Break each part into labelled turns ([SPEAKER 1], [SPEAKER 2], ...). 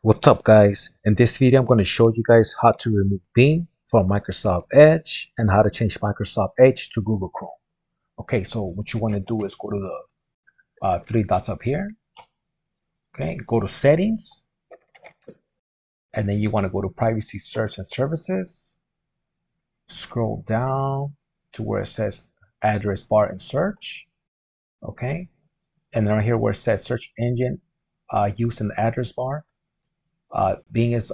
[SPEAKER 1] What's up, guys? In this video I'm going to show you guys how to remove Bing from Microsoft Edge and how to change Microsoft Edge to Google Chrome. Okay, so what you want to do is go to the three dots up here. Okay, go to settings, and then you want to go to privacy, search, and services. Scroll down to where it says address bar and search. Okay, and then right here where it says search engine used in the address bar, Bing is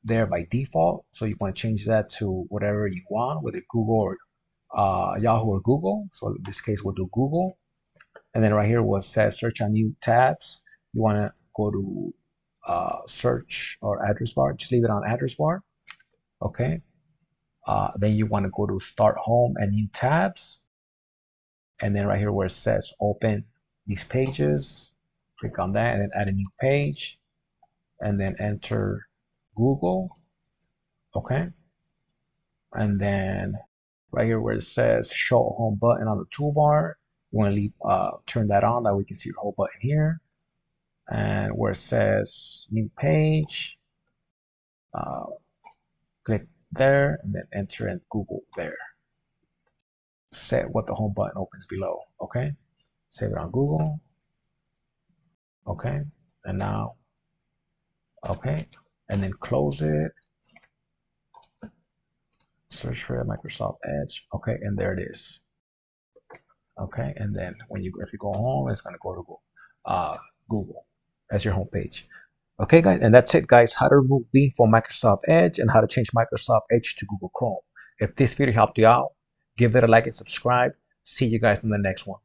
[SPEAKER 1] there by default, so you want to change that to whatever you want, whether Google or Yahoo or Google. So in this case, we'll do Google. And then right here was says search on new tabs. You want to go to search or address bar. Just leave it on address bar. Okay. Then you want to go to start home and new tabs. And then right here where it says open these pages, click on that and then add a new page. And then enter Google. Okay. And then right here where it says show home button on the toolbar, you want to leave turn that on, that we can see your whole button here. And where it says new page, click there and then enter in Google there. Set what the home button opens below. Okay, save it on Google. Okay, and now okay, and then close it. Search for Microsoft Edge. Okay, and there it is. Okay, and then when if you go home, it's gonna go to Google as your home page. Okay, guys, and that's it, guys. How to remove Bing from Microsoft Edge and how to change Microsoft Edge to Google Chrome. If this video helped you out, give it a like and subscribe. See you guys in the next one.